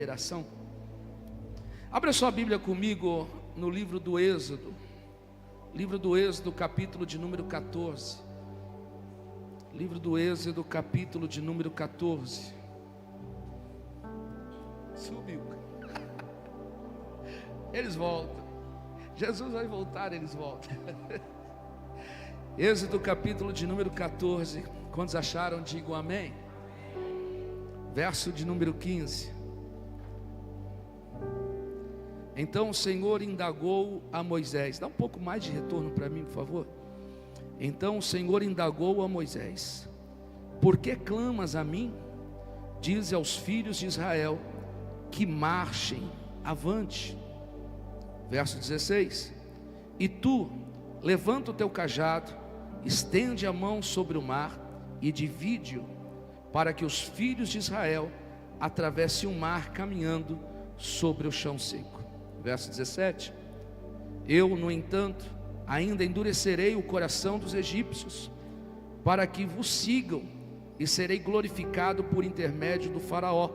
geração. Abra sua Bíblia comigo no livro do Êxodo, capítulo de número 14. Livro do Êxodo, capítulo de número 14. Subiu. Eles voltam. Jesus vai voltar, eles voltam. Êxodo, capítulo de número 14. Quantos acharam? Digam amém. Verso de número 15. Então o Senhor indagou a Moisés. Dá um pouco mais de retorno para mim, por favor. Então o Senhor indagou a Moisés: por que clamas a mim? Dize aos filhos de Israel que marchem avante. Verso 16. E tu, levanta o teu cajado, estende a mão sobre o mar e divide-o, para que os filhos de Israel atravessem o mar caminhando sobre o chão seco. Verso 17. Eu, no entanto, ainda endurecerei o coração dos egípcios, para que vos sigam, e serei glorificado por intermédio do faraó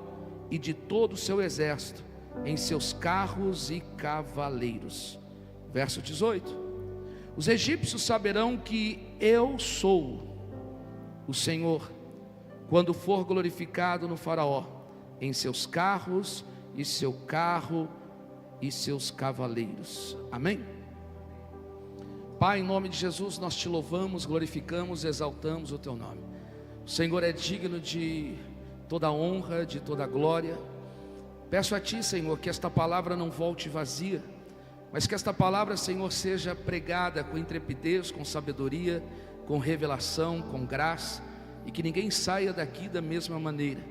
e de todo o seu exército, em seus carros e cavaleiros. Verso 18. Os egípcios saberão que eu sou o Senhor, quando for glorificado no faraó, em seus carros e seu carro e seus cavaleiros. Amém? Pai, em nome de Jesus, nós te louvamos, glorificamos, exaltamos o teu nome. O Senhor é digno de toda honra, de toda glória. Peço a ti, Senhor, que esta palavra não volte vazia, mas que esta palavra, Senhor, seja pregada com intrepidez, com sabedoria, com revelação, com graça, e que ninguém saia daqui da mesma maneira.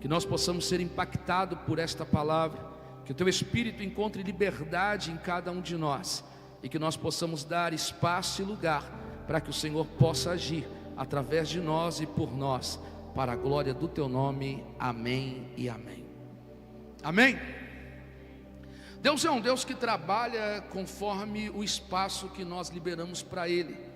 Que nós possamos ser impactados por esta palavra, que o teu Espírito encontre liberdade em cada um de nós, e que nós possamos dar espaço e lugar para que o Senhor possa agir através de nós e por nós, para a glória do teu nome. Amém e amém. Amém. Deus é um Deus que trabalha conforme o espaço que nós liberamos para Ele.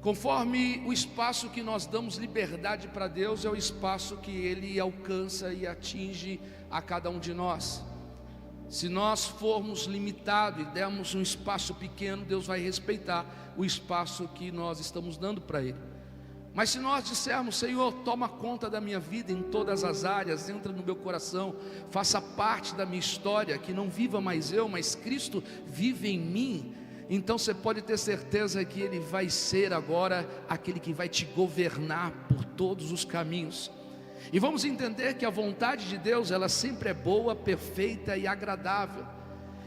Conforme o espaço que nós damos liberdade para Deus, é o espaço que Ele alcança e atinge a cada um de nós. Se nós formos limitados e dermos um espaço pequeno, Deus vai respeitar o espaço que nós estamos dando para Ele. Mas se nós dissermos: Senhor, toma conta da minha vida em todas as áreas, entra no meu coração, faça parte da minha história, que não viva mais eu, mas Cristo vive em mim, então você pode ter certeza que Ele vai ser agora aquele que vai te governar por todos os caminhos. E vamos entender que a vontade de Deus, ela sempre é boa, perfeita e agradável.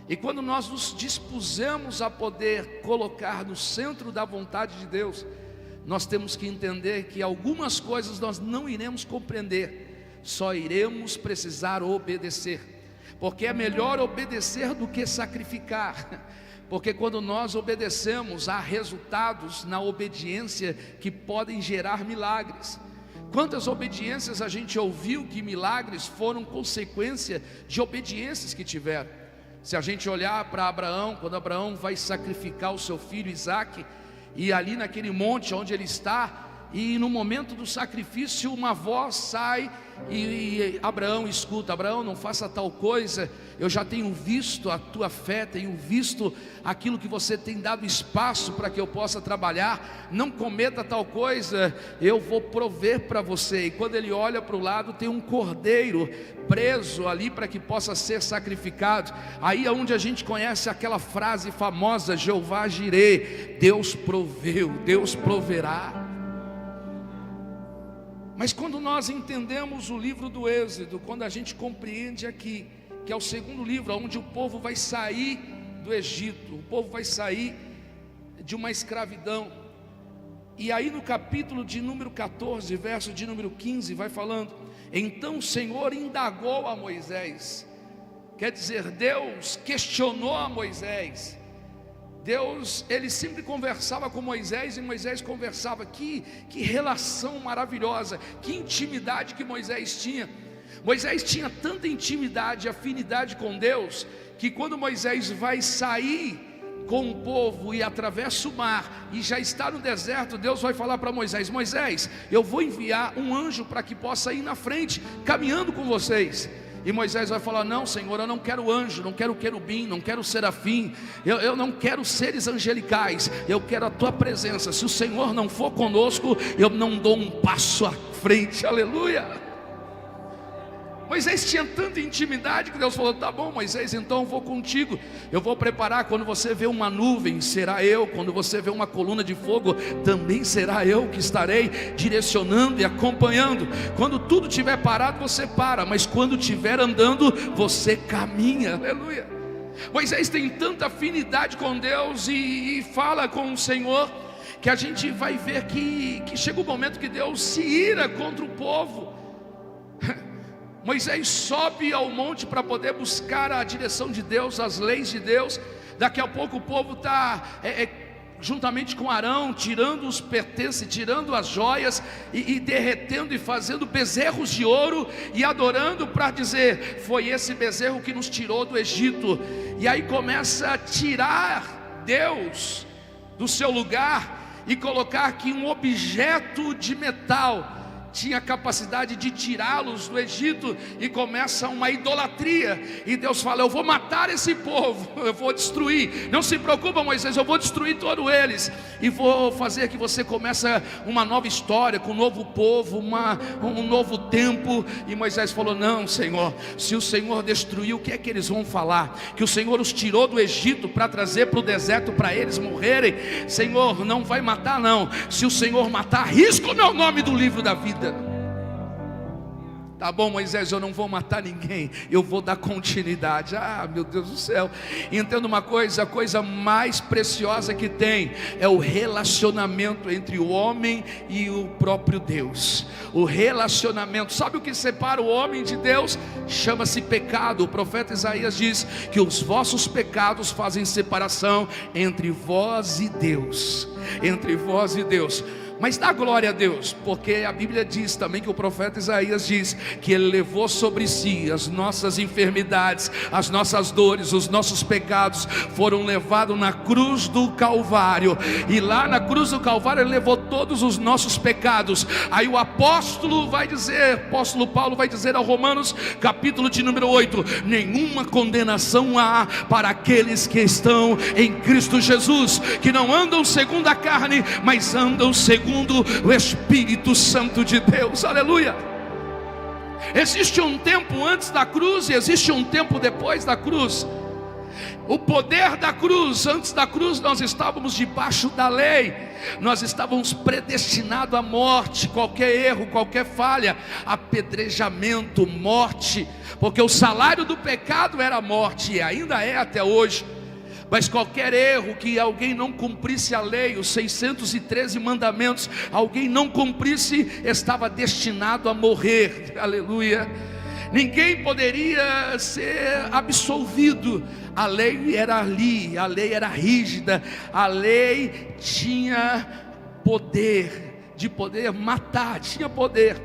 E quando nós nos dispusemos a poder colocar no centro da vontade de Deus, nós temos que entender que algumas coisas nós não iremos compreender, só iremos precisar obedecer, porque é melhor obedecer do que sacrificar. Porque quando nós obedecemos, há resultados na obediência que podem gerar milagres. Quantas obediências a gente ouviu que milagres foram consequência de obediências que tiveram? Se a gente olhar para Abraão, quando Abraão vai sacrificar o seu filho Isaque, e ali naquele monte onde ele está, e no momento do sacrifício uma voz sai e Abraão escuta: Abraão, não faça tal coisa, eu já tenho visto a tua fé, tenho visto aquilo que você tem dado espaço para que eu possa trabalhar, não cometa tal coisa, eu vou prover para você. E quando ele olha para o lado, tem um cordeiro preso ali para que possa ser sacrificado. Aí é onde a gente conhece aquela frase famosa: Jeová Jirê, Deus proveu, Deus proverá. Mas quando nós entendemos o livro do Êxodo, quando a gente compreende aqui que é o segundo livro onde o povo vai sair do Egito, o povo vai sair de uma escravidão, e aí no capítulo de número 14, verso de número 15, vai falando: então o Senhor indagou a Moisés. Quer dizer, Deus questionou a Moisés. Deus, ele sempre conversava com Moisés, e Moisés conversava. Que relação maravilhosa, que intimidade que Moisés tinha. Moisés tinha tanta intimidade, afinidade com Deus, que quando Moisés vai sair com o povo e atravessa o mar e já está no deserto, Deus vai falar para Moisés: Moisés, eu vou enviar um anjo para que possa ir na frente, caminhando com vocês. E Moisés vai falar: não, Senhor, eu não quero anjo, não quero querubim, não quero serafim, eu não quero seres angelicais, eu quero a tua presença. Se o Senhor não for conosco, eu não dou um passo à frente. Aleluia. Moisés tinha tanta intimidade que Deus falou: tá bom, Moisés, então eu vou contigo, eu vou preparar. Quando você vê uma nuvem, será eu. Quando você vê uma coluna de fogo, também será eu que estarei direcionando e acompanhando. Quando tudo estiver parado, você para, mas quando estiver andando, você caminha. Aleluia. Moisés tem tanta afinidade com Deus e fala com o Senhor, que a gente vai ver que chega o momento que Deus se ira contra o povo. Moisés sobe ao monte para poder buscar a direção de Deus, as leis de Deus. Daqui a pouco o povo está juntamente com Arão, tirando os pertences, tirando as joias e derretendo e fazendo bezerros de ouro e adorando, para dizer: foi esse bezerro que nos tirou do Egito. E aí começa a tirar Deus do seu lugar e colocar que um objeto de metal tinha capacidade de tirá-los do Egito, e começa uma idolatria. E Deus fala: eu vou matar esse povo, eu vou destruir. Não se preocupa, Moisés, eu vou destruir todos eles, e vou fazer que você comece uma nova história, com um novo povo, um novo tempo. E Moisés falou: não, Senhor, se o Senhor destruiu, o que é que eles vão falar? Que o Senhor os tirou do Egito para trazer para o deserto para eles morrerem? Senhor, não vai matar não. Se o Senhor matar, risca o meu nome do livro da vida. Tá bom, Moisés, eu não vou matar ninguém, eu vou dar continuidade. Ah, meu Deus do céu. Entenda uma coisa: a coisa mais preciosa que tem é o relacionamento entre o homem e o próprio Deus. O relacionamento, sabe o que separa o homem de Deus? Chama-se pecado. O profeta Isaías diz que os vossos pecados fazem separação entre vós e Deus. Entre vós e Deus. Mas dá glória a Deus, porque a Bíblia diz também, que o profeta Isaías diz, que Ele levou sobre si as nossas enfermidades, as nossas dores, os nossos pecados foram levados na cruz do Calvário. E lá na cruz do Calvário Ele levou todos os nossos pecados. Aí o apóstolo Paulo vai dizer aos Romanos, capítulo de número 8: nenhuma condenação há para aqueles que estão em Cristo Jesus, que não andam segundo a carne, mas andam segundo o Espírito Santo de Deus. Aleluia. Existe um tempo antes da cruz e existe um tempo depois da cruz. O poder da cruz: antes da cruz nós estávamos debaixo da lei, nós estávamos predestinados à morte. Qualquer erro, qualquer falha, apedrejamento, morte, porque o salário do pecado era a morte, e ainda é até hoje. Mas qualquer erro que alguém não cumprisse a lei, os 613 mandamentos, alguém não cumprisse, estava destinado a morrer. Aleluia. Ninguém poderia ser absolvido. A lei era ali, a lei era rígida, a lei tinha poder, de poder matar, tinha poder.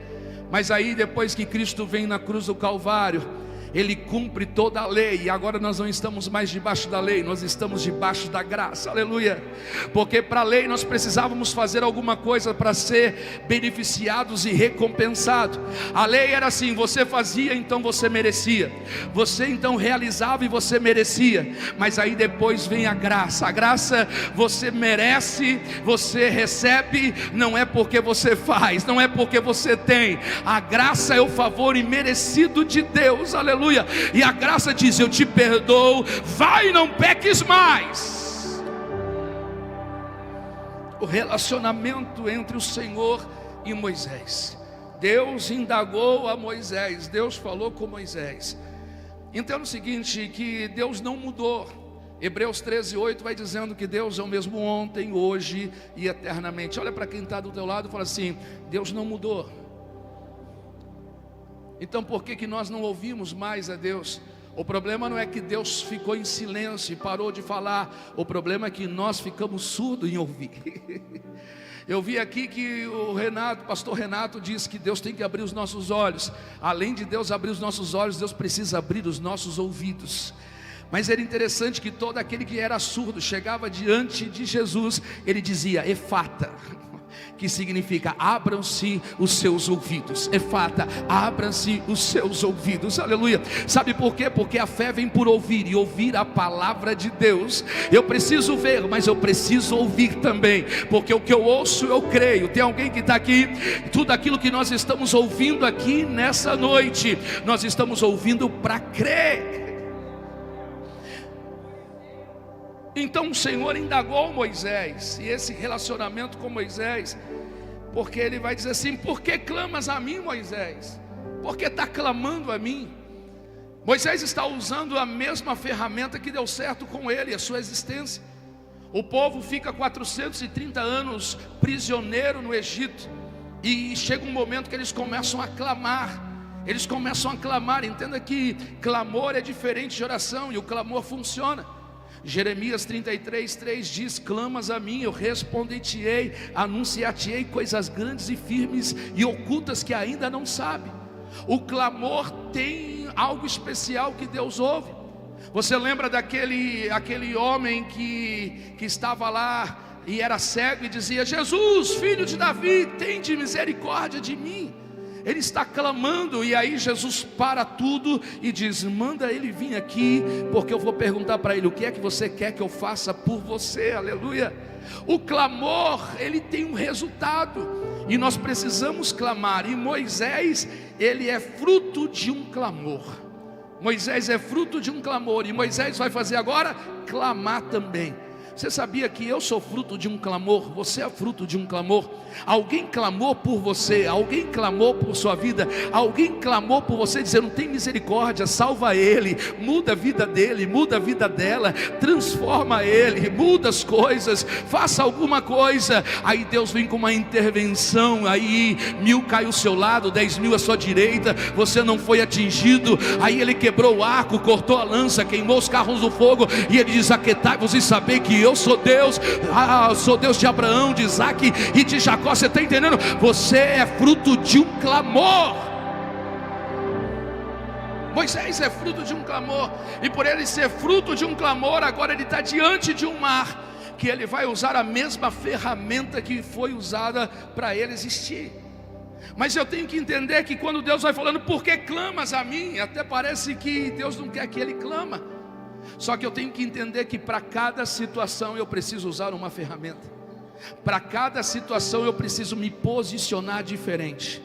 Mas aí depois que Cristo vem na cruz do Calvário, Ele cumpre toda a lei, e agora nós não estamos mais debaixo da lei, nós estamos debaixo da graça. Aleluia. Porque para a lei nós precisávamos fazer alguma coisa para ser beneficiados e recompensados. A lei era assim: você fazia, então você merecia, você então realizava e você merecia. Mas aí depois vem a graça. A graça, você merece, você recebe, não é porque você faz, não é porque você tem. A graça é o favor imerecido de Deus. Aleluia. E a graça diz: eu te perdoo, vai e não peques mais. O relacionamento entre o Senhor e Moisés. Deus indagou a Moisés, Deus falou com Moisés. Entenda o seguinte, que Deus não mudou. Hebreus 13:8 vai dizendo que Deus é o mesmo ontem, hoje e eternamente. Olha para quem está do teu lado e fala assim: Deus não mudou. Então por que nós não ouvimos mais a Deus? O problema não é que Deus ficou em silêncio e parou de falar. O problema é que nós ficamos surdos em ouvir. Eu vi aqui que o pastor Renato disse que Deus tem que abrir os nossos olhos. Além de Deus abrir os nossos olhos, Deus precisa abrir os nossos ouvidos. Mas era interessante que todo aquele que era surdo chegava diante de Jesus, ele dizia Efata, que significa abram-se os seus ouvidos. Efata, abram-se os seus ouvidos, aleluia. Sabe por quê? Porque a fé vem por ouvir, e ouvir a palavra de Deus. Eu preciso ver, mas eu preciso ouvir também, porque o que eu ouço eu creio. Tem alguém que está aqui? Tudo aquilo que nós estamos ouvindo aqui nessa noite, nós estamos ouvindo para crer. Então o Senhor indagou Moisés, e esse relacionamento com Moisés, porque ele vai dizer assim: por que clamas a mim, Moisés? Por que está clamando a mim? Moisés está usando a mesma ferramenta que deu certo com ele, a sua existência. O povo fica 430 anos prisioneiro no Egito, e chega um momento que eles começam a clamar. Eles começam a clamar. Entenda que clamor é diferente de oração, e o clamor funciona. Jeremias 33:3 diz: clamas a mim, eu responder-te-ei, anunciar-te-ei coisas grandes e firmes e ocultas que ainda não sabe. O clamor tem algo especial que Deus ouve. Você lembra aquele homem que estava lá e era cego e dizia: Jesus, filho de Davi, tende misericórdia de mim. Ele está clamando, e aí Jesus para tudo e diz: manda ele vir aqui, porque eu vou perguntar para ele: o que é que você quer que eu faça por você? Aleluia. O clamor, ele tem um resultado, e nós precisamos clamar. E Moisés, ele é fruto de um clamor. Moisés é fruto de um clamor, e Moisés vai fazer agora clamar também. Você sabia que eu sou fruto de um clamor? Você é fruto de um clamor. Alguém clamou por você, alguém clamou por sua vida, alguém clamou por você, dizendo: tem misericórdia, salva ele, muda a vida dele, muda a vida dela, transforma ele, muda as coisas, faça alguma coisa. Aí Deus vem com uma intervenção, aí 1000 cai ao seu lado, 10.000 à sua direita, você não foi atingido. Aí ele quebrou o arco, cortou a lança, queimou os carros do fogo, e ele diz: aquietai-vos e saber que eu sou Deus. Sou Deus de Abraão, de Isaac e de Jacó. Você está entendendo? Você é fruto de um clamor. Moisés é fruto de um clamor, e por ele ser fruto de um clamor, agora ele está diante de um mar, que ele vai usar a mesma ferramenta que foi usada para ele existir. Mas eu tenho que entender que quando Deus vai falando: por que clamas a mim? Até parece que Deus não quer que ele clama. Só que eu tenho que entender que para cada situação eu preciso usar uma ferramenta. Para cada situação eu preciso me posicionar diferente.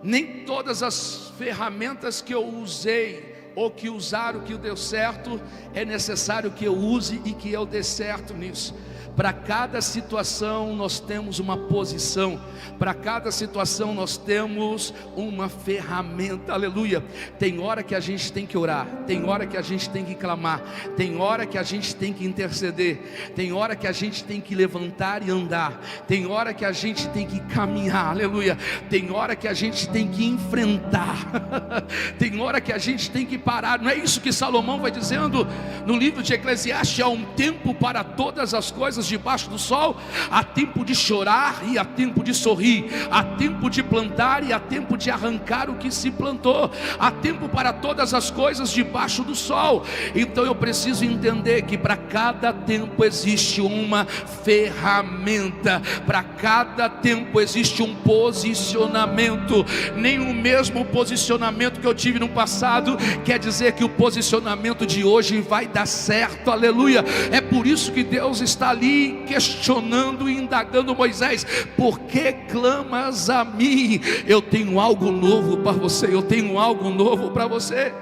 Nem todas as ferramentas que eu usei, ou que usaram, que deu certo, é necessário que eu use e que eu dê certo nisso. Para cada situação nós temos uma posição, para cada situação nós temos uma ferramenta, aleluia. Tem hora que a gente tem que orar, tem hora que a gente tem que clamar, tem hora que a gente tem que interceder, tem hora que a gente tem que levantar e andar, tem hora que a gente tem que caminhar, aleluia. Tem hora que a gente tem que enfrentar, tem hora que a gente tem que parar. Não é isso que Salomão vai dizendo no livro de Eclesiastes: há um tempo para todas as coisas debaixo do sol, há tempo de chorar e há tempo de sorrir, há tempo de plantar e há tempo de arrancar o que se plantou, há tempo para todas as coisas debaixo do sol. Então eu preciso entender que para cada tempo existe uma ferramenta, para cada tempo existe um posicionamento. Nem o mesmo posicionamento que eu tive no passado quer dizer que o posicionamento de hoje vai dar certo, aleluia. É por isso que Deus está ali questionando e indagando Moisés: por que clamas a mim? Eu tenho algo novo para você, eu tenho algo novo para você.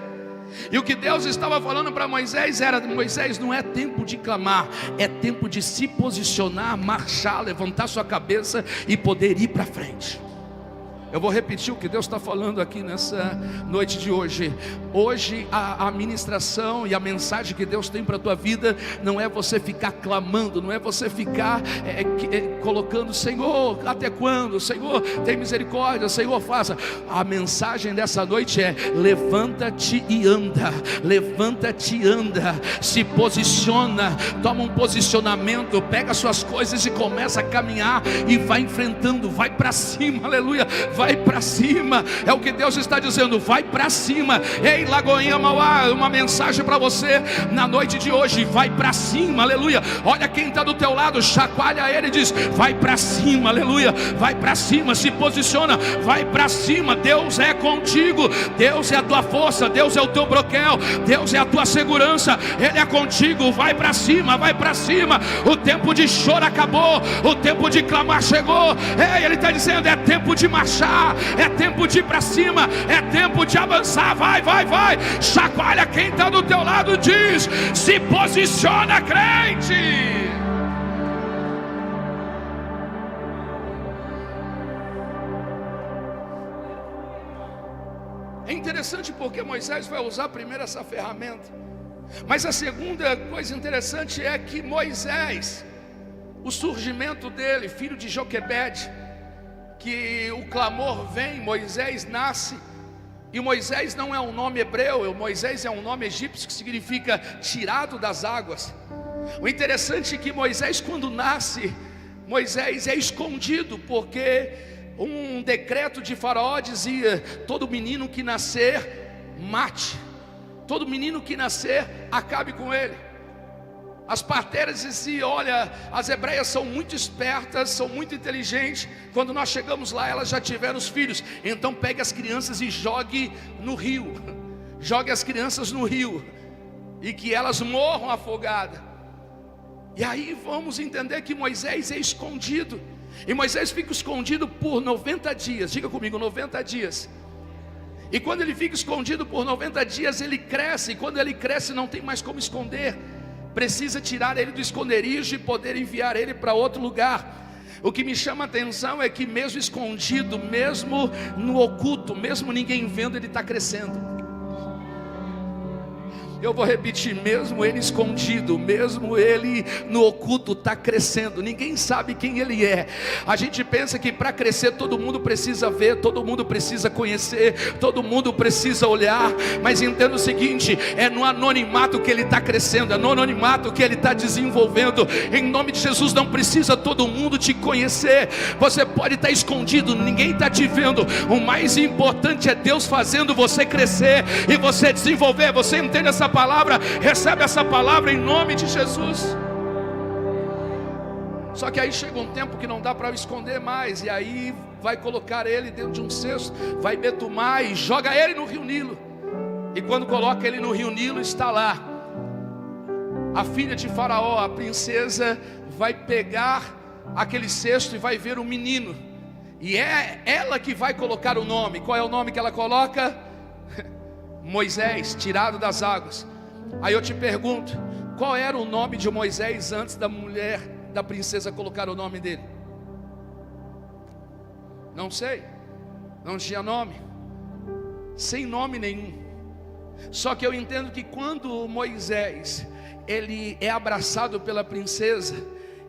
E o que Deus estava falando para Moisés era: Moisés, não é tempo de clamar, é tempo de se posicionar, marchar, levantar sua cabeça e poder ir para frente. Eu vou repetir o que Deus está falando aqui nessa noite de hoje. Hoje a ministração e a mensagem que Deus tem para a tua vida não é você ficar clamando, não é você ficar colocando: Senhor, até quando? Senhor, tem misericórdia, Senhor, faça. A mensagem dessa noite é: levanta-te e anda, levanta-te e anda, se posiciona, toma um posicionamento, pega suas coisas e começa a caminhar, e vai enfrentando, vai para cima, aleluia. vai para cima. É o que Deus está dizendo, vai para cima. Ei, Lagoinha Mauá, uma mensagem para você na noite de hoje, vai para cima, aleluia. Olha quem está do teu lado, chacoalha ele e diz, vai para cima, aleluia. Vai para cima, se posiciona, vai para cima. Deus é contigo, Deus é a tua força, Deus é o teu broquel, Deus é a tua segurança, Ele é contigo. Vai para cima, vai para cima. O tempo de choro acabou, o tempo de clamar chegou. Ei, Ele está dizendo, é tempo de marchar, é tempo de ir para cima, é tempo de avançar. Vai, vai, vai. Chacoalha quem está do teu lado, diz, se posiciona, crente. É interessante porque Moisés vai usar primeiro essa ferramenta, mas a segunda coisa interessante é que Moisés, o surgimento dele, filho de Joquebede, que o clamor vem, Moisés nasce, e Moisés não é um nome hebreu, Moisés é um nome egípcio que significa tirado das águas. O interessante é que Moisés, quando nasce, Moisés é escondido, porque um decreto de Faraó dizia, todo menino que nascer, mate. Todo menino que nascer, acabe com ele. As parteiras diziam, olha, as hebreias são muito espertas, são muito inteligentes. Quando nós chegamos lá, elas já tiveram os filhos. Então pegue as crianças e jogue no rio. Jogue as crianças no rio, e que elas morram afogadas. E aí vamos entender que Moisés é escondido. E Moisés fica escondido por 90 dias. Diga comigo, 90 dias. E quando ele fica escondido por 90 dias, ele cresce. E quando ele cresce, não tem mais como esconder. Precisa tirar ele do esconderijo e poder enviar ele para outro lugar. O que me chama a atenção é que mesmo escondido, mesmo no oculto, mesmo ninguém vendo, ele está crescendo. Eu vou repetir, mesmo ele escondido, mesmo ele no oculto, está crescendo. Ninguém sabe quem ele é. A gente pensa que para crescer todo mundo precisa ver, todo mundo precisa conhecer, todo mundo precisa olhar. Mas entenda o seguinte, é no anonimato que ele está crescendo, é no anonimato que ele está desenvolvendo. Em nome de Jesus, não precisa todo mundo te conhecer. Você pode estar escondido, ninguém está te vendo. O mais importante é Deus fazendo você crescer e você desenvolver. Você entende essa palavra? Recebe essa palavra em nome de Jesus. Só que aí chega um tempo que não dá para esconder mais, e aí vai colocar ele dentro de um cesto, vai betumar e joga ele no rio Nilo. E quando coloca ele no rio Nilo, está lá a filha de Faraó, a princesa, vai pegar aquele cesto e vai ver o menino, e é ela que vai colocar o nome. Qual é o nome que ela coloca? Moisés, tirado das águas. Aí eu te pergunto, qual era o nome de Moisés antes da mulher, da princesa, colocar o nome dele? Não sei, não tinha nome, sem nome nenhum. Só que eu entendo que quando Moisés, ele é abraçado pela princesa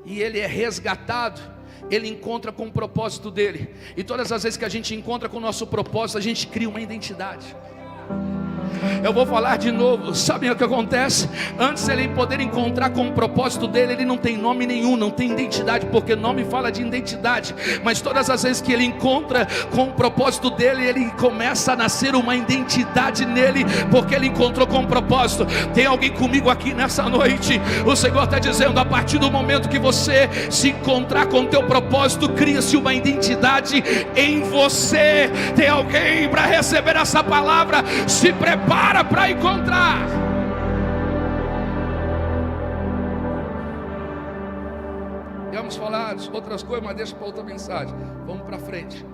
e ele é resgatado, ele encontra com o propósito dele. E todas as vezes que a gente encontra com o nosso propósito, a gente cria uma identidade. Eu vou falar de novo. Sabem o que acontece? Antes ele poder encontrar com o propósito dele, ele não tem nome nenhum, não tem identidade, porque nome fala de identidade. Mas todas as vezes que ele encontra com o propósito dele, ele começa a nascer uma identidade nele, porque ele encontrou com o propósito. Tem alguém comigo aqui nessa noite? O Senhor está dizendo, a partir do momento que você se encontrar com o teu propósito, cria-se uma identidade em você. Tem alguém para receber essa palavra? Se prepara para encontrar. Vamos falar de outras coisas, mas deixa para outra mensagem. Vamos para frente.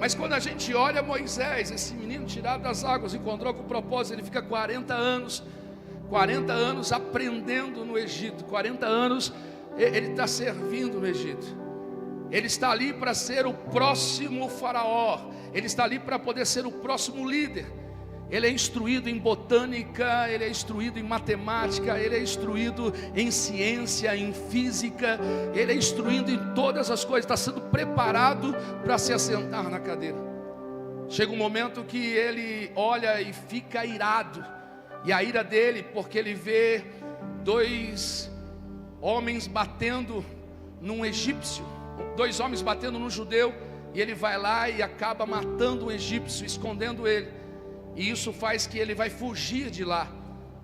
Mas quando a gente olha Moisés, esse menino tirado das águas, encontrou com o propósito, ele fica 40 anos aprendendo no Egito. 40 anos ele está servindo no Egito. Ele está ali para ser o próximo faraó. Ele está ali para poder ser o próximo líder. Ele é instruído em botânica, ele é instruído em matemática, ele é instruído em ciência, em física, ele é instruído em todas as coisas, está sendo preparado para se assentar na cadeira. Chega um momento que ele olha e fica irado, e a ira dele, porque ele vê 2 homens batendo num egípcio, 2 homens batendo num judeu, e ele vai lá e acaba matando um egípcio, escondendo ele, e isso faz que ele vai fugir de lá.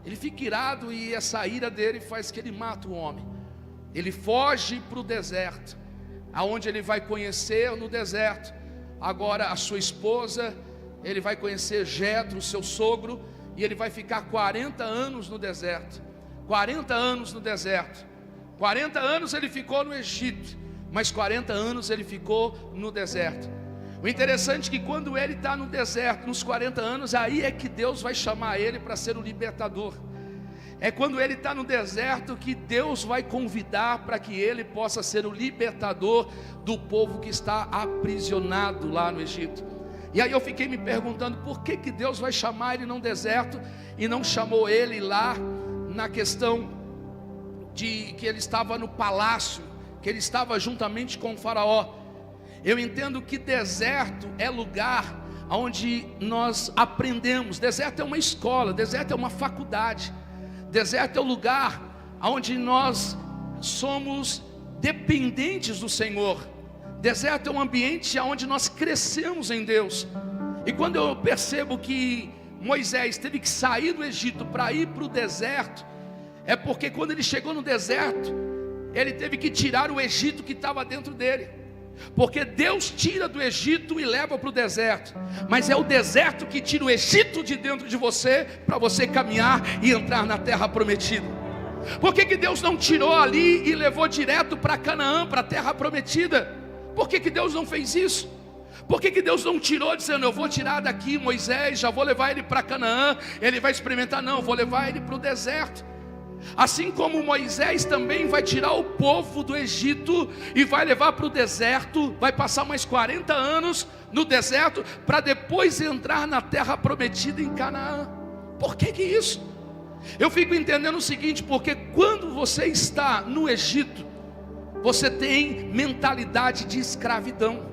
Ele fica irado e essa ira dele faz que ele mata o homem. Ele foge para o deserto, aonde ele vai conhecer no deserto agora a sua esposa. Ele vai conhecer Jetro, seu sogro, e ele vai ficar 40 anos no deserto. 40 anos no deserto. 40 anos ele ficou no Egito, mas 40 anos ele ficou no deserto. O interessante é que quando ele está no deserto, nos 40 anos, aí é que Deus vai chamar ele para ser o libertador. É quando ele está no deserto que Deus vai convidar para que ele possa ser o libertador do povo que está aprisionado lá no Egito. E aí eu fiquei me perguntando, por que Deus vai chamar ele num deserto e não chamou ele lá na questão de que ele estava no palácio, que ele estava juntamente com o faraó? Eu entendo que deserto é lugar onde nós aprendemos. Deserto é uma escola, deserto é uma faculdade, deserto é o lugar onde nós somos dependentes do Senhor. Deserto é um ambiente onde nós crescemos em Deus. E quando eu percebo que Moisés teve que sair do Egito para ir para o deserto, é porque quando ele chegou no deserto, ele teve que tirar o Egito que estava dentro dele. Porque Deus tira do Egito e leva para o deserto, mas é o deserto que tira o Egito de dentro de você, para você caminhar e entrar na terra prometida. Por que Deus não tirou ali e levou direto para Canaã, para a terra prometida? Por que Deus não fez isso? Por que Deus não tirou dizendo, eu vou tirar daqui Moisés, já vou levar ele para Canaã, ele vai experimentar? Não, eu vou levar ele para o deserto. Assim como Moisés também vai tirar o povo do Egito e vai levar para o deserto, vai passar mais 40 anos no deserto, para depois entrar na terra prometida em Canaã. Por que isso? Eu fico entendendo o seguinte, porque quando você está no Egito, você tem mentalidade de escravidão.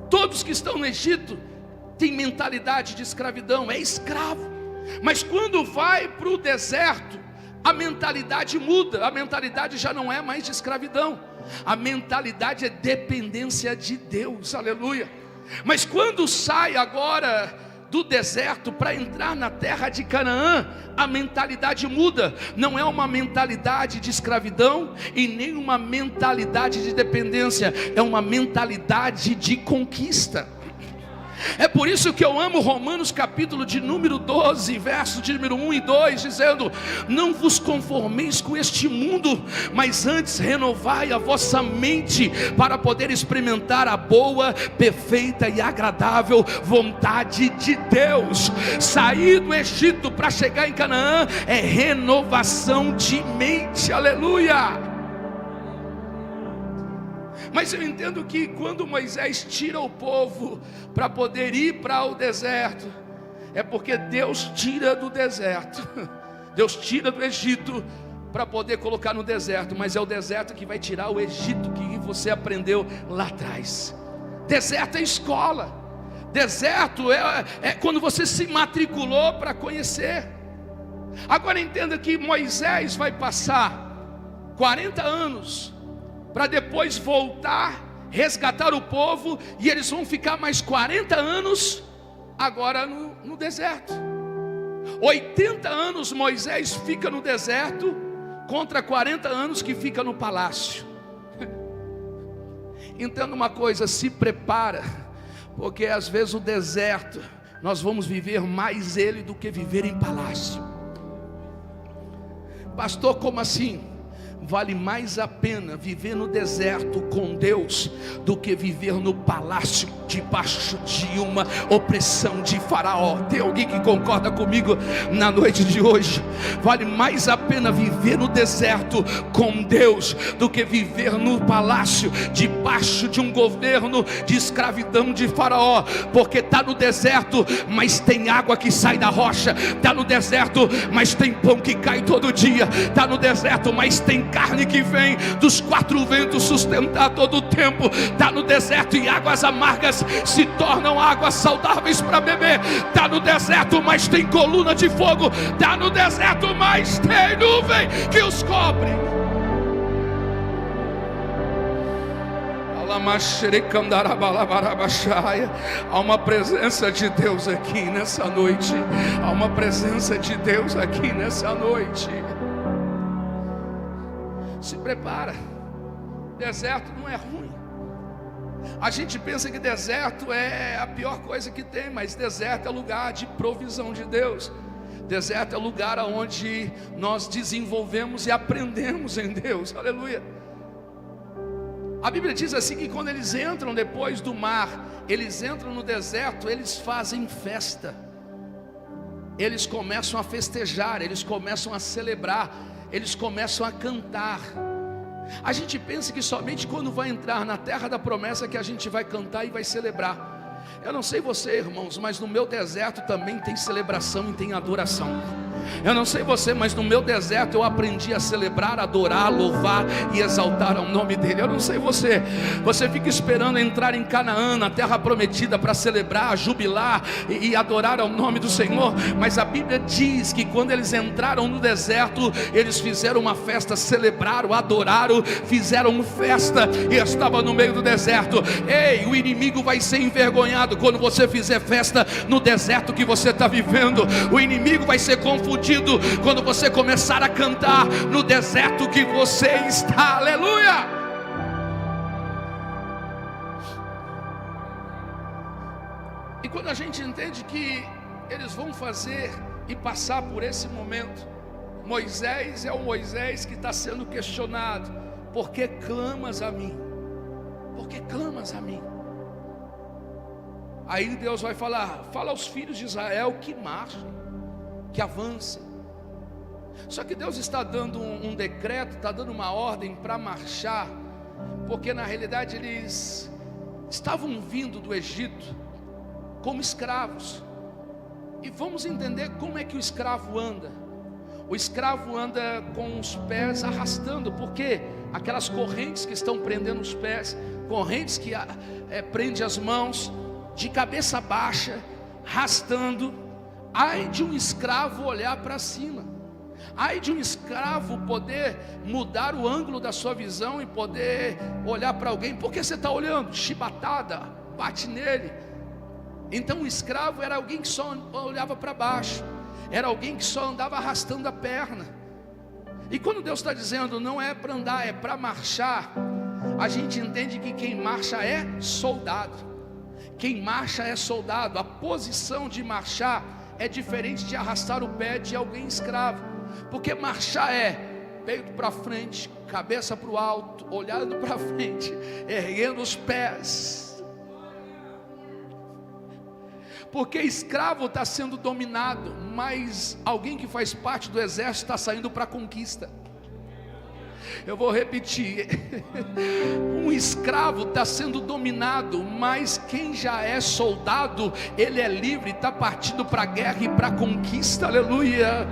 Todos que estão no Egito têm mentalidade de escravidão, é escravo. Mas quando vai para o deserto, a mentalidade muda. A mentalidade já não é mais de escravidão, a mentalidade é dependência de Deus, aleluia. Mas quando sai agora do deserto para entrar na terra de Canaã, a mentalidade muda. Não é uma mentalidade de escravidão e nem uma mentalidade de dependência, é uma mentalidade de conquista. É por isso que eu amo Romanos capítulo de número 12, verso de número 1 e 2, dizendo, não vos conformeis com este mundo, mas antes renovai a vossa mente, para poder experimentar a boa, perfeita e agradável vontade de Deus. Sair do Egito para chegar em Canaã é renovação de mente, aleluia. Mas eu entendo que quando Moisés tira o povo para poder ir para o deserto, é porque Deus tira do deserto, Deus tira do Egito para poder colocar no deserto. Mas é o deserto que vai tirar o Egito que você aprendeu lá atrás. Deserto é escola, deserto é quando você se matriculou para conhecer. Agora entenda que Moisés vai passar 40 anos para depois voltar, resgatar o povo, e eles vão ficar mais 40 anos agora no deserto. 80 anos Moisés fica no deserto, contra 40 anos que fica no palácio. Entenda uma coisa, se prepara, porque às vezes o deserto, nós vamos viver mais ele do que viver em palácio. Pastor, como assim? Vale mais a pena viver no deserto com Deus do que viver no palácio debaixo de uma opressão de Faraó. Tem alguém que concorda comigo na noite de hoje? Vale mais a pena viver no deserto com Deus do que viver no palácio debaixo de um governo de escravidão de Faraó. Porque está no deserto, mas tem água que sai da rocha. Está no deserto, mas tem pão que cai todo dia. Está no deserto, mas tem carne que vem dos quatro ventos sustentar todo o tempo. Está no deserto e águas amargas se tornam águas saudáveis para beber. Está no deserto, mas tem coluna de fogo. Está no deserto, mas tem nuvem que os cobre. Há uma presença de Deus aqui nessa noite. Há uma presença de Deus aqui nessa noite. Se prepara. Deserto não é ruim. A gente pensa que deserto é a pior coisa que tem, mas deserto é lugar de provisão de Deus. Deserto é lugar onde nós desenvolvemos e aprendemos em Deus. Aleluia. A Bíblia diz assim que quando eles entram depois do mar, eles entram no deserto, eles fazem festa. Eles começam a festejar, eles começam a celebrar, eles começam a cantar. A gente pensa que somente quando vai entrar na terra da promessa que a gente vai cantar e vai celebrar. Eu não sei você, irmãos, mas no meu deserto também tem celebração e tem adoração. Eu não sei você, mas no meu deserto eu aprendi a celebrar, adorar, louvar e exaltar o nome dele. Eu não sei você, você fica esperando entrar em Canaã, na terra prometida, para celebrar, jubilar e adorar ao nome do Senhor. Mas a Bíblia diz que quando eles entraram no deserto, eles fizeram uma festa, celebraram, adoraram, fizeram festa e estava no meio do deserto. Ei, o inimigo vai ser envergonhado quando você fizer festa no deserto que você está vivendo. O inimigo vai ser confundido quando você começar a cantar no deserto que você está. Aleluia! E quando a gente entende que eles vão fazer e passar por esse momento, Moisés é o Moisés que está sendo questionado: por que clamas a mim? Por que clamas a mim? Aí Deus vai falar: fala aos filhos de Israel que marchem, que avancem. Só que Deus está dando um decreto, está dando uma ordem para marchar, porque na realidade eles estavam vindo do Egito como escravos. E vamos entender como é que o escravo anda. O escravo anda com os pés arrastando, porque aquelas correntes que estão prendendo os pés, correntes que prendem as mãos, de cabeça baixa, arrastando. Ai de um escravo olhar para cima. Ai de um escravo poder mudar o ângulo da sua visão e poder olhar para alguém. Por que você está olhando? Chibatada, bate nele. Então o escravo era alguém que só olhava para baixo, era alguém que só andava arrastando a perna. E quando Deus está dizendo não é para andar, é para marchar, a gente entende que quem marcha é soldado. Quem marcha é soldado. A posição de marchar é diferente de arrastar o pé de alguém escravo, porque marchar é peito para frente, cabeça para o alto, olhando para frente, erguendo os pés. Porque escravo está sendo dominado, mas alguém que faz parte do exército está saindo para a conquista. Eu vou repetir. Um escravo está sendo dominado, mas quem já é soldado, ele é livre, está partindo para a guerra e para a conquista. Aleluia.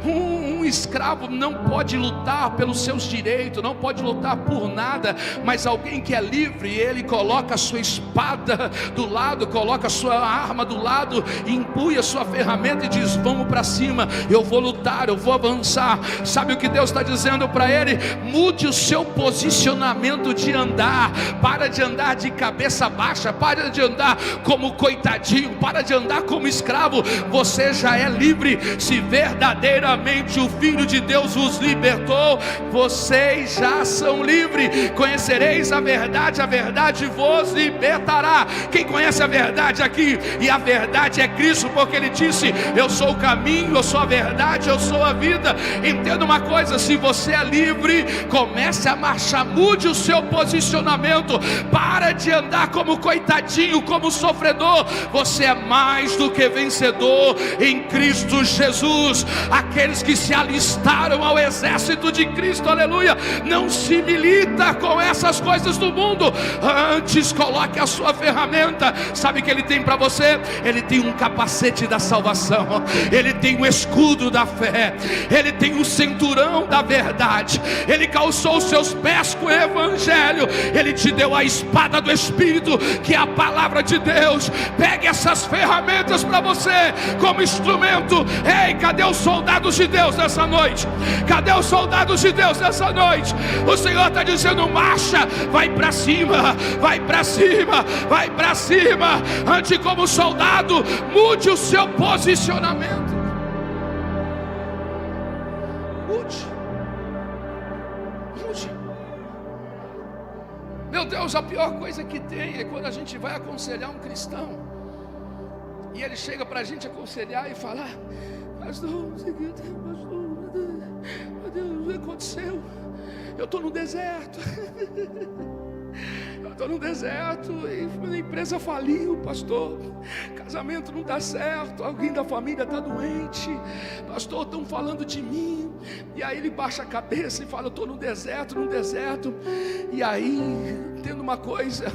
Um escravo não pode lutar pelos seus direitos, não pode lutar por nada, mas alguém que é livre, ele coloca a sua espada do lado, coloca a sua arma do lado, empunha a sua ferramenta e diz: vamos para cima, eu vou lutar, eu vou avançar. Sabe o que Deus está dizendo para ele? Mude o seu posicionamento de andar. Para de andar de cabeça baixa, para de andar como coitadinho, para de andar como escravo. Você já é livre. Se verdadeiramente o Filho de Deus os libertou, vocês já são livres. Conhecereis a verdade vos libertará. Quem conhece a verdade aqui? E a verdade é Cristo, porque ele disse: eu sou o caminho, eu sou a verdade, eu sou a vida. Entenda uma coisa: se você é livre, comece a marchar, mude o seu posicionamento. Para de andar como coitadinho, como sofredor. Você é mais do que vencedor em Cristo Jesus. Aqueles que se alistaram ao exército de Cristo, aleluia, não se milita com essas coisas do mundo. Antes coloque a sua ferramenta. Sabe o que ele tem para você? Ele tem um capacete da salvação, ele tem o escudo da fé, ele tem o cinturão da verdade, Ele calçou os seus pés com o Evangelho. Ele te deu a espada do Espírito, que é a palavra de Deus. Pegue essas ferramentas para você como instrumento. Ei, cadê os soldados de Deus nessa noite? Cadê os soldados de Deus nessa noite? O Senhor está dizendo: marcha, vai para cima, vai para cima, vai para cima. Ande como soldado, mude o seu posicionamento. Mude. Meu Deus, a pior coisa que tem é quando a gente vai aconselhar um cristão e ele chega para a gente aconselhar e falar: pastor, meu Deus, o que aconteceu? Eu estou no deserto. Eu estou no deserto e minha empresa faliu, pastor. Casamento não dá certo, alguém da família está doente, pastor, estão falando de mim. E aí ele baixa a cabeça e fala: eu estou no deserto. E aí, entenda uma coisa: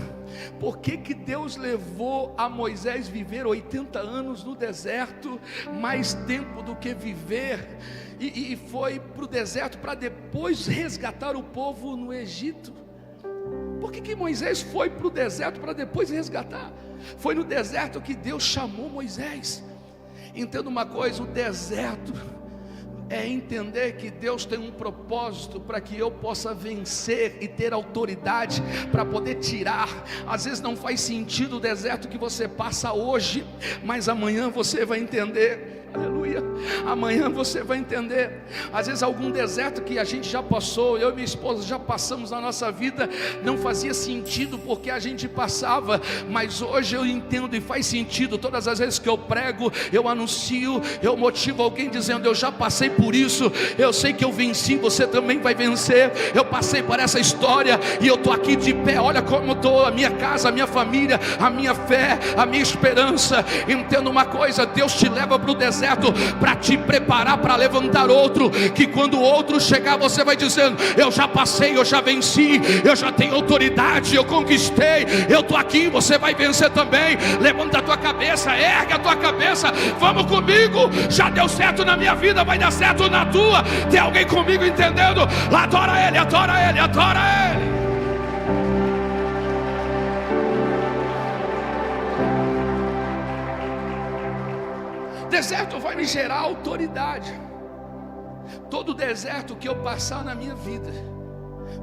por que Deus levou a Moisés viver 80 anos no deserto, mais tempo do que viver, e foi para o deserto para depois resgatar o povo no Egito? Por que Moisés foi para o deserto para depois resgatar? Foi no deserto que Deus chamou Moisés. Entenda uma coisa: o deserto é entender que Deus tem um propósito para que eu possa vencer e ter autoridade para poder tirar. Às vezes não faz sentido o deserto que você passa hoje, mas amanhã você vai entender. Aleluia, amanhã você vai entender. Às vezes algum deserto que a gente já passou, eu e minha esposa já passamos na nossa vida, não fazia sentido porque a gente passava, mas hoje eu entendo e faz sentido. Todas as vezes que eu prego, eu anuncio, eu motivo alguém dizendo: eu já passei por isso, eu sei que eu venci, você também vai vencer. Eu passei por essa história e eu estou aqui de pé. Olha como eu estou, a minha casa, a minha família, a minha fé, a minha esperança. Entenda uma coisa: Deus te leva para o deserto para te preparar para levantar outro, que quando o outro chegar você vai dizendo: eu já passei, eu já venci, eu já tenho autoridade, eu conquistei, eu estou aqui. Você vai vencer também. Levanta a tua cabeça, ergue a tua cabeça, vamos comigo. Já deu certo na minha vida, vai dar certo na tua. Tem alguém comigo entendendo? Adora Ele, adora Ele, adora Ele. Deserto vai me gerar autoridade. Todo deserto que eu passar na minha vida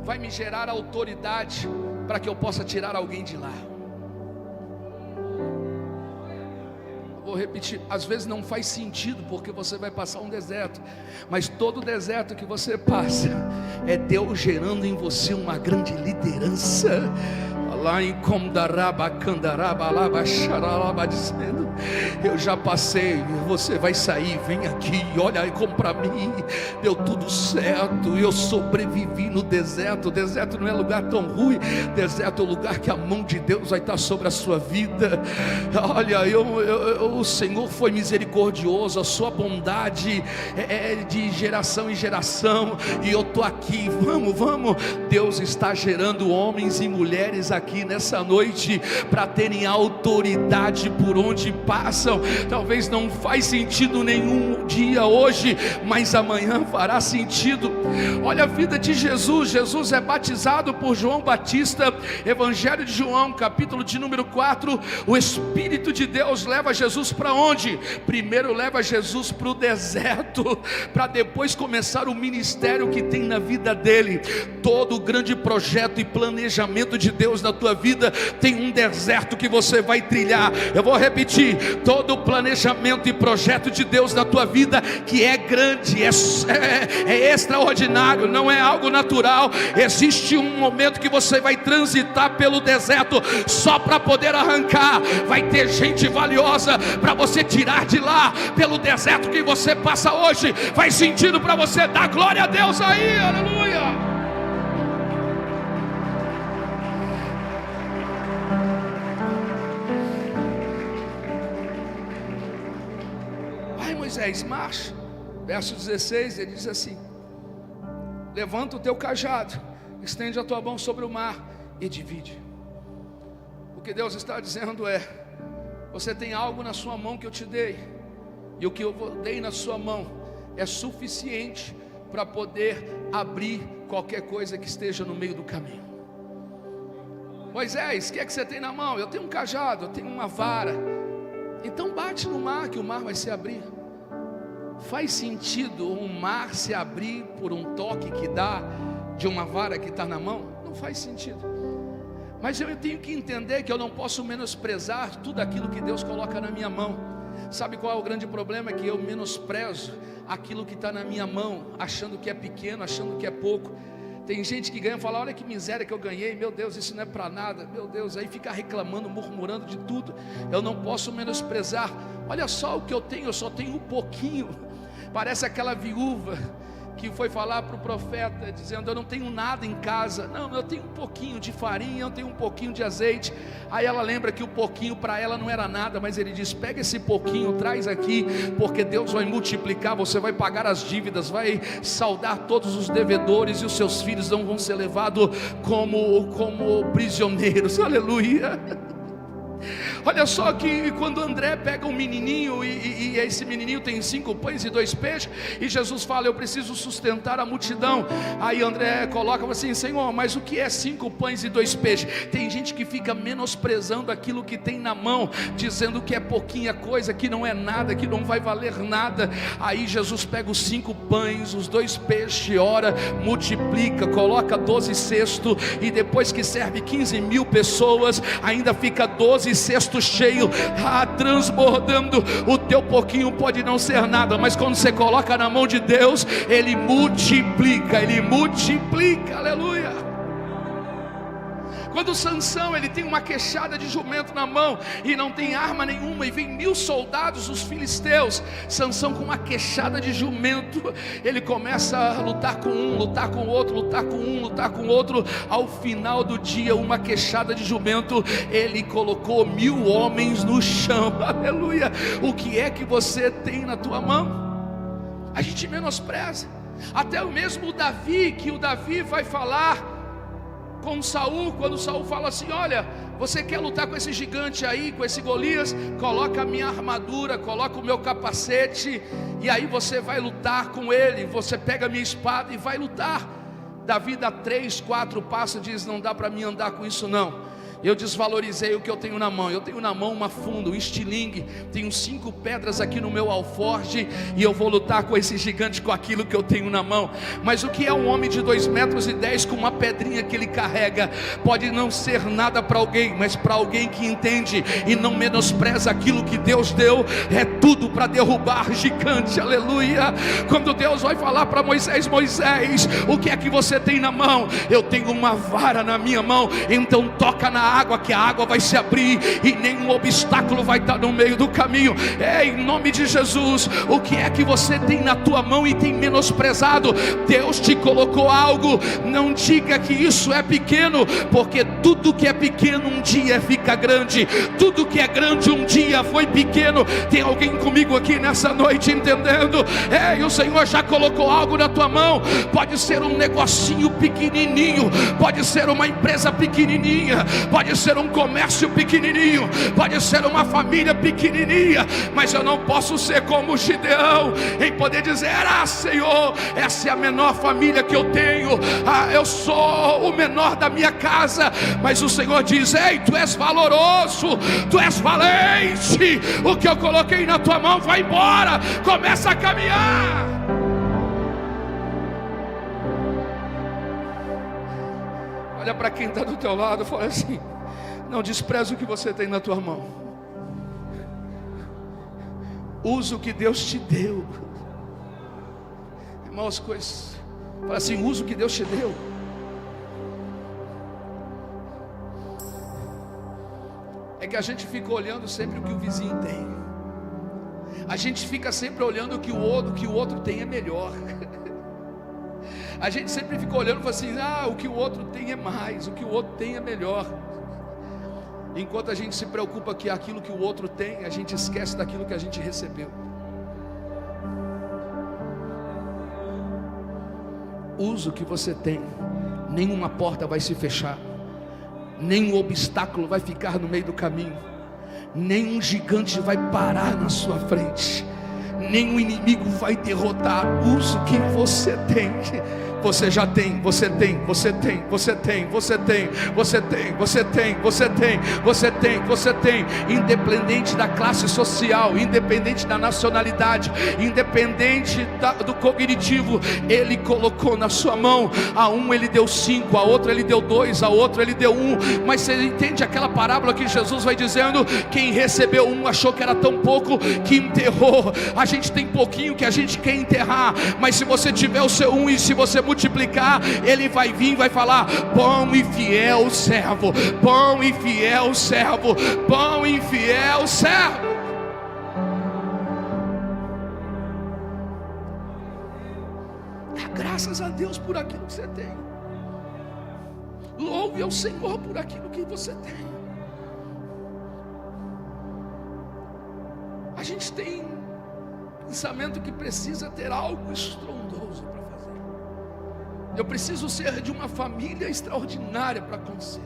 vai me gerar autoridade para que eu possa tirar alguém de lá. Vou repetir: às vezes não faz sentido porque você vai passar um deserto, mas todo deserto que você passa é Deus gerando em você uma grande liderança. Lá em Comdaraba, Candaraba, Laba, Xaralaba, dizendo: eu já passei, você vai sair, vem aqui, olha aí como para mim deu tudo certo, eu sobrevivi no deserto. O deserto não é lugar tão ruim, deserto é o lugar que a mão de Deus vai estar sobre a sua vida. Olha, o Senhor foi misericordioso, a sua bondade é de geração em geração, e eu estou aqui. Vamos, Deus está gerando homens e mulheres aqui nessa noite para terem autoridade por onde passam. Talvez não faz sentido nenhum dia hoje, mas amanhã fará sentido. Olha a vida de Jesus. Jesus é batizado por João Batista. Evangelho de João, capítulo de número 4. O Espírito de Deus leva Jesus para onde? Primeiro leva Jesus para o deserto, para depois começar o ministério que tem na vida dele. Todo o grande projeto e planejamento de Deus na tua vida tem um deserto que você vai trilhar. Eu vou repetir: todo o planejamento e projeto de Deus na tua vida, que é grande, é extraordinário, não é algo natural. Existe um momento que você vai transitar pelo deserto só para poder arrancar. Vai ter gente valiosa para você tirar de lá. Pelo deserto que você passa hoje, faz sentido para você dar glória a Deus aí, aleluia. Moisés, marcha. Verso 16, ele diz assim: levanta o teu cajado, estende a tua mão sobre o mar e divide. O que Deus está dizendo é: você tem algo na sua mão que eu te dei, e o que eu dei na sua mão é suficiente para poder abrir qualquer coisa que esteja no meio do caminho. Moisés, o que é que você tem na mão? Eu tenho um cajado, eu tenho uma vara. Então bate no mar, que o mar vai se abrir. Faz sentido um mar se abrir por um toque que dá de uma vara que está na mão? Não faz sentido. Mas eu tenho que entender que eu não posso menosprezar tudo aquilo que Deus coloca na minha mão. Sabe qual é o grande problema? É que eu menosprezo aquilo que está na minha mão, achando que é pequeno, achando que é pouco. Tem gente que ganha e fala: olha que miséria que eu ganhei, meu Deus, isso não é para nada, meu Deus. Aí fica reclamando, murmurando de tudo. Eu não posso menosprezar. Olha só o que eu tenho, eu só tenho um pouquinho. Parece aquela viúva que foi falar para o profeta, dizendo: eu não tenho nada em casa. Não, eu tenho um pouquinho de farinha, eu tenho um pouquinho de azeite. Aí ela lembra que o pouquinho para ela não era nada, mas ele diz: pega esse pouquinho, traz aqui, porque Deus vai multiplicar, você vai pagar as dívidas, vai saldar todos os devedores, e os seus filhos não vão ser levados como prisioneiros. Aleluia. Olha só que quando André pega um menininho e esse menininho tem 5 pães e 2 peixes, e Jesus fala: eu preciso sustentar a multidão. Aí André coloca assim: Senhor, mas o que é 5 pães e 2 peixes? Tem gente que fica menosprezando aquilo que tem na mão, dizendo que é pouquinha coisa, que não é nada, que não vai valer nada. Aí Jesus pega os 5 pães, os 2 peixes, ora, multiplica, coloca 12 cestos, e depois que serve 15.000 pessoas, ainda fica 12 cestos cheio, transbordando. O teu pouquinho pode não ser nada, mas quando você coloca na mão de Deus, Ele multiplica, aleluia. Quando Sansão, ele tem uma queixada de jumento na mão, e não tem arma nenhuma, e vem 1000 soldados, os filisteus. Sansão, com uma queixada de jumento, ele começa a lutar com um, lutar com outro, lutar com um, lutar com outro. Ao final do dia, uma queixada de jumento, ele colocou 1000 homens no chão. Aleluia. O que é que você tem na tua mão? A gente menospreza. Até o mesmo Davi, que o Davi vai falar com Saul, quando Saul fala assim: olha, você quer lutar com esse gigante aí, com esse Golias? Coloca a minha armadura, coloca o meu capacete, e aí você vai lutar com ele. Você pega a minha espada e vai lutar. Davi dá 3, 4 passos e diz: não dá para mim andar com isso não. Eu desvalorizei o que eu tenho na mão. Eu tenho na mão uma funda, um estilingue, tenho 5 pedras aqui no meu alforje, e eu vou lutar com esse gigante com aquilo que eu tenho na mão. Mas o que é um homem de 2,10 metros com uma pedrinha que ele carrega? Pode não ser nada para alguém, mas para alguém que entende e não menospreza aquilo que Deus deu, é tudo para derrubar gigante. Aleluia. Quando Deus vai falar para Moisés: Moisés, o que é que você tem na mão? Eu tenho uma vara na minha mão. Então toca na água, que a água vai se abrir, e nenhum obstáculo vai estar no meio do caminho. Em nome de Jesus. O que é que você tem na tua mão e tem menosprezado? Deus te colocou algo. Não diga que isso é pequeno, porque tudo que é pequeno um dia fica grande. Tudo que é grande um dia foi pequeno. Tem alguém comigo aqui nessa noite entendendo? E o Senhor já colocou algo na tua mão. Pode ser um negocinho pequenininho, pode ser uma empresa pequenininha, pode ser um comércio pequenininho, pode ser uma família pequenininha, mas eu não posso ser como Gideão, em poder dizer: Senhor, essa é a menor família que eu tenho, eu sou o menor da minha casa. Mas o Senhor diz: ei, tu és valoroso, tu és valente, o que eu coloquei na tua mão, vai embora, começa a caminhar. Olha para quem está do teu lado e fala assim: não despreze o que você tem na tua mão. Usa o que Deus te deu. Irmãos, coisas. Fala assim: usa o que Deus te deu. É que a gente fica olhando sempre o que o vizinho tem. A gente fica sempre olhando o que o outro tem é melhor. A gente sempre fica olhando e fala assim: o que o outro tem é mais, o que o outro tem é melhor. Enquanto a gente se preocupa que aquilo que o outro tem, a gente esquece daquilo que a gente recebeu. Usa o que você tem. Nenhuma porta vai se fechar, nenhum obstáculo vai ficar no meio do caminho, nenhum gigante vai parar na sua frente, nenhum inimigo vai derrotar. Use o que você tem. Você já tem, você tem, você tem, você tem, você tem, você tem, você tem, você tem, você tem, você tem, independente da classe social, independente da nacionalidade, independente do cognitivo, Ele colocou na sua mão. A um Ele deu 5, a outro Ele deu 2, a outro Ele deu 1. Mas você entende aquela parábola que Jesus vai dizendo: quem recebeu 1 achou que era tão pouco que enterrou. A gente tem pouquinho que a gente quer enterrar, mas se você tiver o seu 1 e se você multiplicar, Ele vai vir e vai falar: bom e fiel servo, bom e fiel servo, bom e fiel servo. Graças a Deus por aquilo que você tem. Louve ao Senhor por aquilo que você tem. A gente tem pensamento que precisa ter algo estrondoso para fazer. Eu preciso ser de uma família extraordinária para acontecer.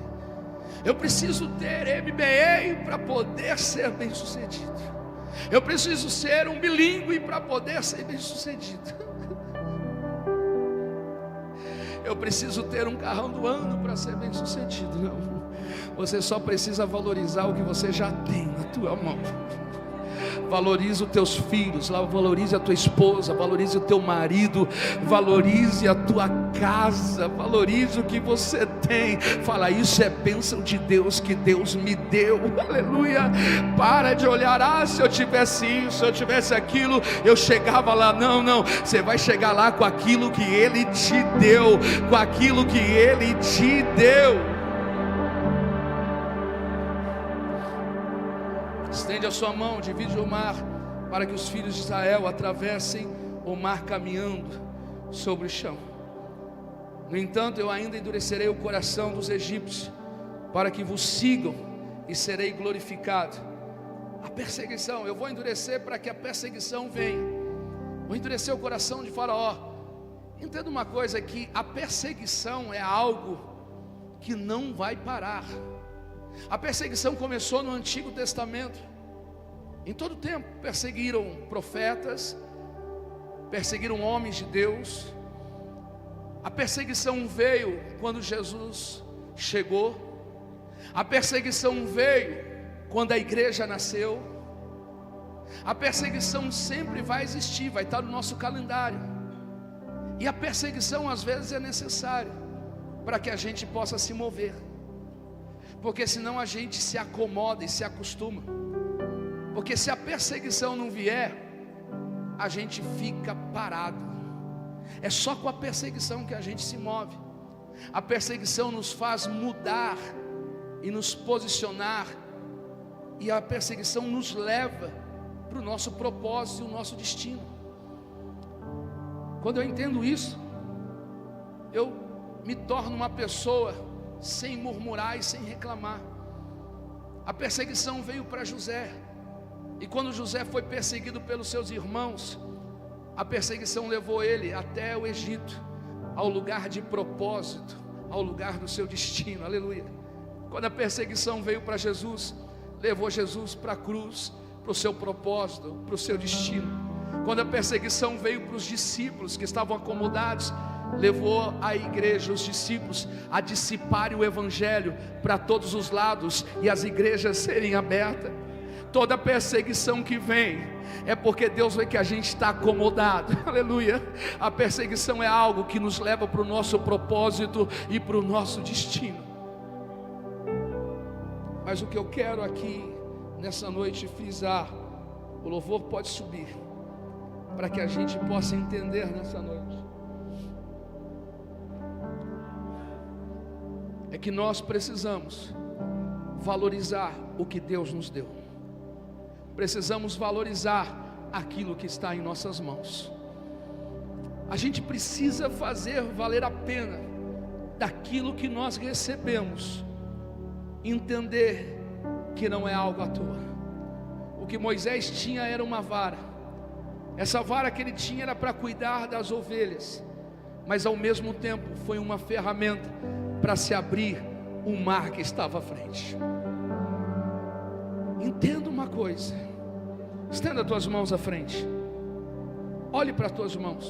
Eu preciso ter MBA para poder ser bem sucedido. Eu preciso ser um bilíngue para poder ser bem sucedido. Eu preciso ter um carrão do ano para ser bem sucedido. Não, você só precisa valorizar o que você já tem na tua mão. Valorize os teus filhos, valorize a tua esposa, valorize o teu marido, valorize a tua casa, valorize o que você tem. Fala: isso é bênção de Deus que Deus me deu. Aleluia. Para de olhar: se eu tivesse isso, se eu tivesse aquilo, eu chegava lá. Não, você vai chegar lá com aquilo que Ele te deu, com aquilo que Ele te deu. Estende a sua mão, divide o mar, para que os filhos de Israel atravessem o mar caminhando sobre o chão. No entanto, eu ainda endurecerei o coração dos egípcios, para que vos sigam, e serei glorificado. A perseguição, eu vou endurecer para que a perseguição venha. Vou endurecer o coração de Faraó. Entenda uma coisa, que a perseguição é algo que não vai parar. A perseguição começou no Antigo Testamento. Em todo tempo perseguiram profetas, perseguiram homens de Deus. A perseguição veio quando Jesus chegou. A perseguição veio quando a igreja nasceu. A perseguição sempre vai existir, vai estar no nosso calendário. E a perseguição às vezes é necessária para que a gente possa se mover, porque senão a gente se acomoda e se acostuma. Porque se a perseguição não vier, a gente fica parado. É só com a perseguição que a gente se move. A perseguição nos faz mudar e nos posicionar, e a perseguição nos leva para o nosso propósito e o nosso destino. Quando eu entendo isso, eu me torno uma pessoa sem murmurar e sem reclamar. A perseguição veio para José, e quando José foi perseguido pelos seus irmãos, a perseguição levou ele até o Egito, ao lugar de propósito, ao lugar do seu destino. Aleluia. Quando a perseguição veio para Jesus, levou Jesus para a cruz, para o seu propósito, para o seu destino. Quando a perseguição veio para os discípulos que estavam acomodados, levou a igreja, os discípulos, a dissiparem o evangelho para todos os lados e as igrejas serem abertas. Toda perseguição que vem é porque Deus vê que a gente está acomodado. Aleluia. A perseguição é algo que nos leva para o nosso propósito e para o nosso destino. Mas o que eu quero aqui nessa noite frisar, o louvor pode subir, para que a gente possa entender nessa noite, é que nós precisamos valorizar o que Deus nos deu. Precisamos valorizar aquilo que está em nossas mãos. A gente precisa fazer valer a pena daquilo que nós recebemos, entender que não é algo à toa. O que Moisés tinha era uma vara. Essa vara que ele tinha era para cuidar das ovelhas, mas ao mesmo tempo foi uma ferramenta para se abrir um mar que estava à frente. Entenda uma coisa, estenda as tuas mãos à frente. Olhe para as tuas mãos.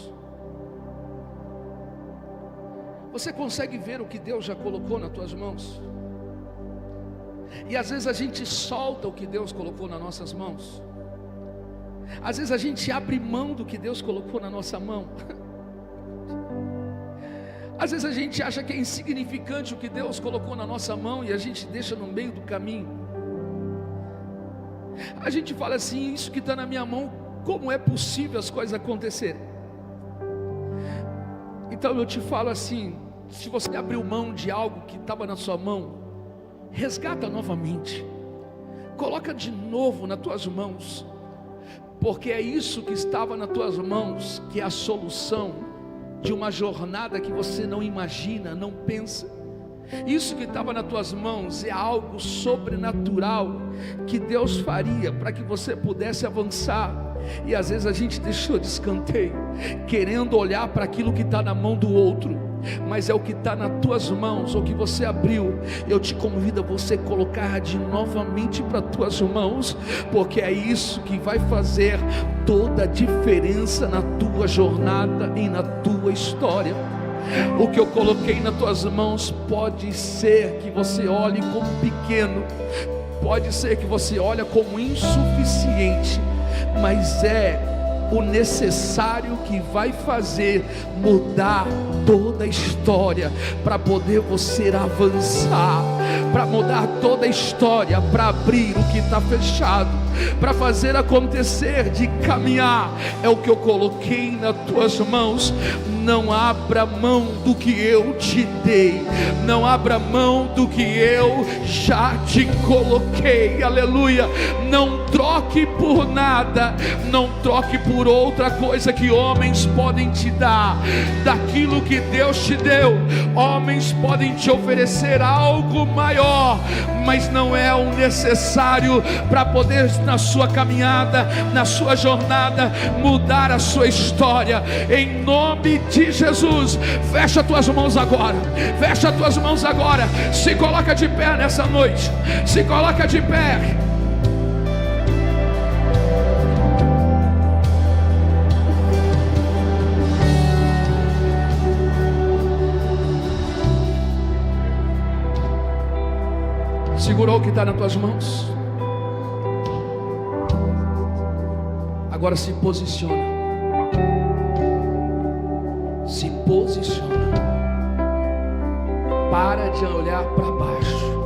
Você consegue ver o que Deus já colocou nas tuas mãos? E às vezes a gente solta o que Deus colocou nas nossas mãos. Às vezes a gente abre mão do que Deus colocou na nossa mão. Às vezes a gente acha que é insignificante o que Deus colocou na nossa mão e a gente deixa no meio do caminho. A gente fala assim: isso que está na minha mão, como é possível as coisas acontecerem? Então eu te falo assim: se você abriu mão de algo que estava na sua mão, resgata novamente, coloca de novo nas tuas mãos, porque é isso que estava nas tuas mãos que é a solução de uma jornada que você não imagina, não pensa. Isso que estava nas tuas mãos é algo sobrenatural que Deus faria para que você pudesse avançar. E às vezes a gente deixou de escanteio, querendo olhar para aquilo que está na mão do outro, mas é o que está nas tuas mãos, o que você abriu. Eu te convido a você colocar de novamente para as tuas mãos, porque é isso que vai fazer toda a diferença na tua jornada e na tua história. O que eu coloquei nas tuas mãos pode ser que você olhe como pequeno, pode ser que você olhe como insuficiente, mas é o necessário que vai fazer mudar toda a história, para poder você avançar, para mudar toda a história, para abrir o que está fechado, para fazer acontecer, de caminhar. É o que eu coloquei nas tuas mãos. Não abra mão do que eu te dei, não abra mão do que eu já te coloquei, aleluia. Não troque por nada, não troque por outra coisa que homens podem te dar, daquilo que Deus te deu. Homens podem te oferecer algo maior, mas não é o necessário para poder, na sua caminhada, na sua jornada, mudar a sua história. Em nome de Jesus, fecha as tuas mãos agora, fecha as tuas mãos agora, se coloca de pé nessa noite, se coloca de pé. Segurou o que está nas tuas mãos? Agora se posiciona. Se posiciona. Para de olhar para baixo.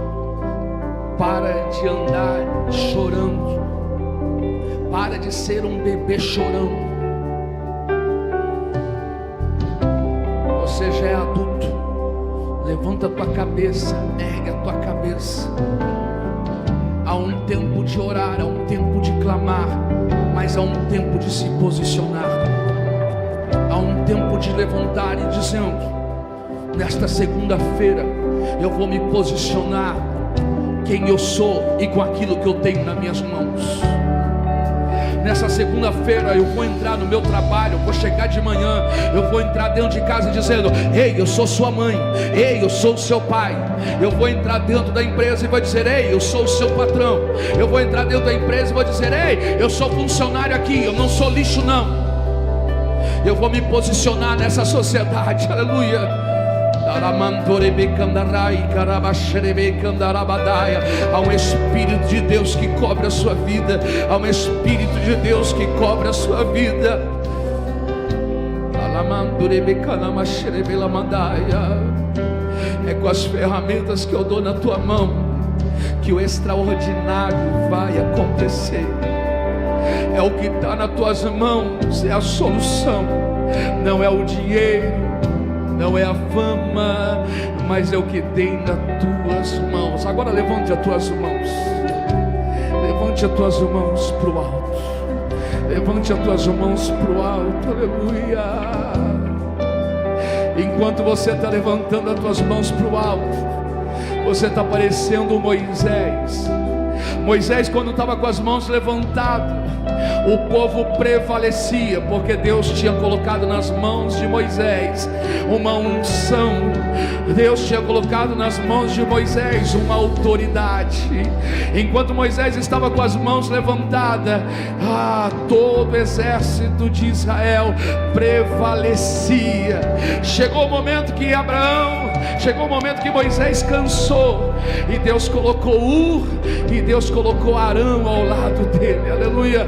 Para de andar chorando. Para de ser um bebê chorando. Você já é adulto. Levanta a tua cabeça, ergue a tua cabeça. Há um tempo de orar, há um tempo de clamar, mas há um tempo de se posicionar. Há um tempo de levantar e dizendo: nesta segunda-feira eu vou me posicionar quem eu sou e com aquilo que eu tenho nas minhas mãos. Nessa segunda-feira eu vou entrar no meu trabalho, eu vou chegar de manhã, eu vou entrar dentro de casa dizendo: ei, eu sou sua mãe, ei, eu sou o seu pai. Eu vou entrar dentro da empresa e vou dizer: ei, eu sou o seu patrão. Eu vou entrar dentro da empresa e vou dizer: ei, eu sou funcionário aqui, eu não sou lixo não. Eu vou me posicionar nessa sociedade, aleluia. Há um Espírito de Deus que cobre a sua vida. Há um Espírito de Deus que cobre a sua vida. É com as ferramentas que eu dou na tua mão que o extraordinário vai acontecer. É o que está nas tuas mãos, é a solução. Não é o dinheiro, não é a fama, mas é o que tem nas tuas mãos. Agora levante as tuas mãos. Levante as tuas mãos para o alto. Levante as tuas mãos para o alto, aleluia. Enquanto você está levantando as tuas mãos para o alto, você está parecendo Moisés. Moisés, quando estava com as mãos levantadas, O povo prevalecia, porque Deus tinha colocado nas mãos de Moisés uma unção. Deus tinha colocado nas mãos de Moisés uma autoridade. Enquanto Moisés estava com as mãos levantadas, todo o exército de Israel prevalecia. Chegou o momento que Moisés cansou, e Deus colocou e Deus colocou Arão ao lado dele, aleluia.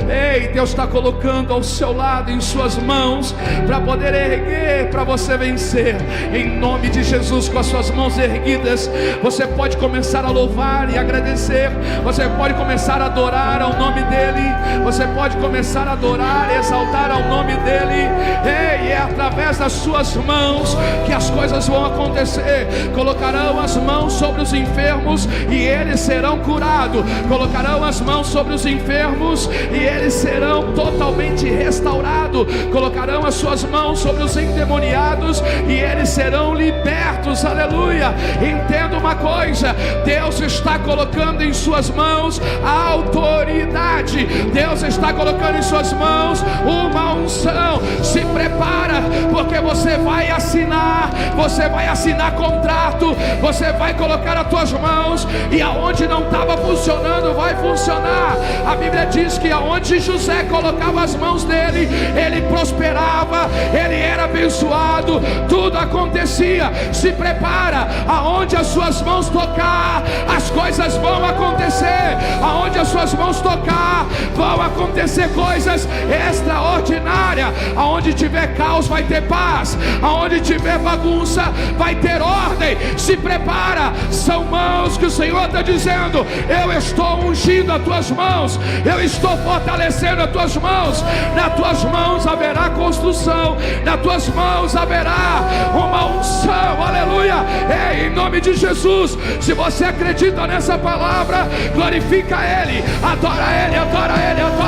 Ei, Deus está colocando ao seu lado, em suas mãos, para poder erguer, para você vencer, em nome de Jesus. Com as suas mãos erguidas, você pode começar a louvar e agradecer, você pode começar a adorar ao nome dele, você pode começar a adorar, exaltar ao nome dele. Ei, é através das suas mãos que as coisas vão acontecer. Colocarão as mãos sobre os enfermos e eles serão curados. Colocarão as mãos sobre os enfermos e eles serão totalmente restaurados. Colocarão as suas mãos sobre os endemoniados e eles serão libertos, aleluia. Entenda uma coisa: Deus está colocando em suas mãos a autoridade. Deus está colocando em suas mãos uma unção. Se prepara, porque você vai assinar contrato, você vai colocar as tuas mãos, e aonde não estava funcionando, vai funcionar. A Bíblia diz que aonde José colocava as mãos dele, ele prosperava, ele era abençoado, tudo acontecia. Se prepara, aonde as suas mãos tocar, as coisas vão acontecer. Aonde as suas mãos tocar, vão acontecer coisas extraordinárias. Aonde tiver caos, vai ter paz. Aonde tiver bagunça, vai ter ordem. Se prepara, são mãos que o Senhor está dizendo: eu estou ungindo as tuas mãos, eu estou fortalecendo as tuas mãos. Nas tuas mãos haverá construção, nas tuas mãos haverá uma unção, aleluia. Em nome de Jesus, se você acredita nessa palavra, glorifica Ele, adora Ele, adora Ele, adora